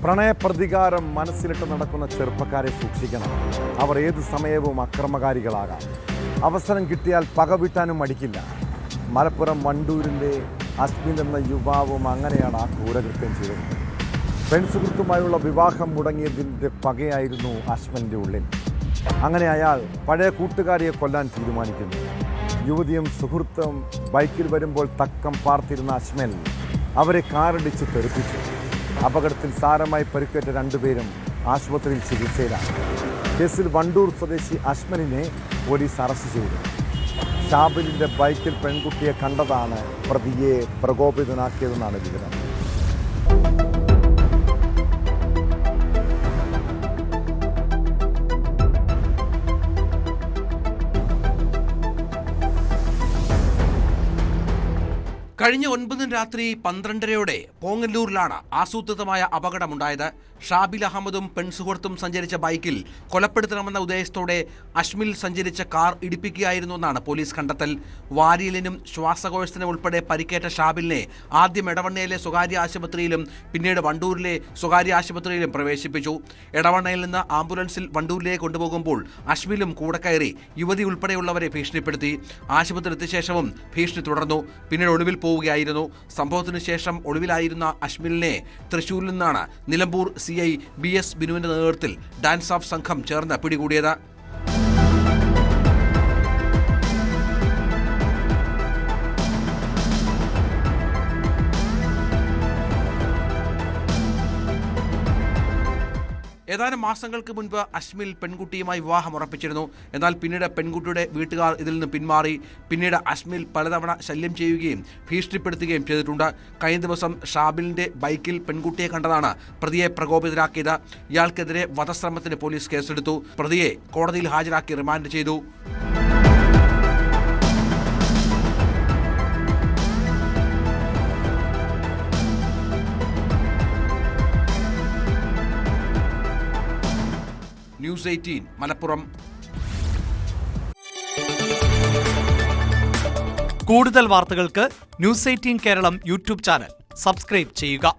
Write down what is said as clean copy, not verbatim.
പ്രണയപ്രതികാരം മനസ്സിലിട്ട് നടക്കുന്ന ചെറുപ്പക്കാരെ സൂക്ഷിക്കണം. അവർ ഏത് സമയവും അക്രമകാരികളാകാം. അവസരം കിട്ടിയാൽ പകവീട്ടാനും മടിക്കില്ല. മലപ്പുറം വണ്ടൂരിലെ അസ്മിൻ എന്ന യുവാവും അങ്ങനെയാണ് ആ ക്രൂരകൃത്യം ചെയ്തത്. പെൺസുഹൃത്തുമായുള്ള വിവാഹം മുടങ്ങിയതിൻ്റെ പകയായിരുന്നു അസ്മിൻ്റെ ഉള്ളിൽ. അങ്ങനെ അയാൾ പഴയ കൂട്ടുകാരിയെ കൊല്ലാൻ തീരുമാനിക്കുന്നു. യുവതിയും സുഹൃത്തും ബൈക്കിൽ വരുമ്പോൾ തക്കം പാർത്തിരുന്ന അസ്മിൻ അവരെ കാറിടിച്ച് തെറിപ്പിച്ചു. അപകടത്തിൽ സാരമായി പരിക്കേറ്റ രണ്ടുപേരും ആശുപത്രിയിൽ ചികിത്സയിലാണ്. കേസിൽ വണ്ടൂർ സ്വദേശി അസ്മിനെ പോലീസ് അറസ്റ്റ് ചെയ്തു. ഷാബിലിൻ്റെ ബൈക്കിൽ പെൺകുട്ടിയെ കണ്ടതാണ് പ്രതിയെ പ്രകോപിതനാക്കിയതെന്നാണ് വിവരം. കഴിഞ്ഞ 9 രാത്രി 12:30 പോങ്ങല്ലൂരിലാണ് ആസൂത്രിതമായ അപകടമുണ്ടായത്. ഷാബിൽ അഹമ്മദും പെൺസുഹൃത്തും സഞ്ചരിച്ച ബൈക്കിൽ കൊലപ്പെടുത്തണമെന്ന ഉദ്ദേശത്തോടെ അസ്മിൽ സഞ്ചരിച്ച കാർ ഇടിപ്പിക്കുകയായിരുന്നുവെന്നാണ് പോലീസ് കണ്ടെത്തൽ. വാരിയലിനും ശ്വാസകോശത്തിനും ഉൾപ്പെടെ പരിക്കേറ്റ ഷാബിലിനെ ആദ്യം എടവണ്ണയിലെ സ്വകാര്യ ആശുപത്രിയിലും പിന്നീട് വണ്ടൂരിലെ സ്വകാര്യ ആശുപത്രിയിലും പ്രവേശിപ്പിച്ചു. എടവണ്ണയിൽ നിന്ന് ആംബുലൻസിൽ വണ്ടൂരിലേക്ക് കൊണ്ടുപോകുമ്പോൾ അസ്മിലും കൂടെ കയറി യുവതി ഉൾപ്പെടെയുള്ളവരെ ഭീഷണിപ്പെടുത്തി. ആശുപത്രി എത്തിയ ശേഷവും ഭീഷണി തുടർന്നു. പിന്നീട് ഒളിവിൽ പോവുകയായിരുന്നു. സംഭവത്തിനു ശേഷം ഒളിവിലായിരുന്ന അസ്മിലിനെ തൃശൂരിൽ നിന്നാണ് നിലമ്പൂർ CI BS ബിനുവിന്റെ നേതൃത്വത്തിൽ ഡാൻസ് ഓഫ് സംഘം ചേർന്ന് പിടികൂടിയത്. ഏതാനും മാസങ്ങൾക്ക് മുൻപ് അസ്മിൽ പെൺകുട്ടിയുമായി വിവാഹം ഉറപ്പിച്ചിരുന്നു. എന്നാൽ പിന്നീട് പെൺകുട്ടിയുടെ വീട്ടുകാർ ഇതിൽ നിന്ന് പിന്മാറി. പിന്നീട് അസ്മിൽ പലതവണ ശല്യം ചെയ്യുകയും ഭീഷണിപ്പെടുത്തുകയും ചെയ്തിട്ടുണ്ട്. കഴിഞ്ഞ ദിവസം ഷാബിലിന്റെ ബൈക്കിൽ പെൺകുട്ടിയെ കണ്ടതാണ് പ്രതിയെ പ്രകോപിതരാക്കിയത്. ഇയാൾക്കെതിരെ വധശ്രമത്തിന് പോലീസ് കേസെടുത്തു. പ്രതിയെ കോടതിയിൽ ഹാജരാക്കി റിമാൻഡ് ചെയ്തു. ന്യൂസ് 18 മലപ്പുറം. കൂടുതൽ വാർത്തകൾക്ക് news 18 Keralam YouTube channel subscribe ചെയ്യുക.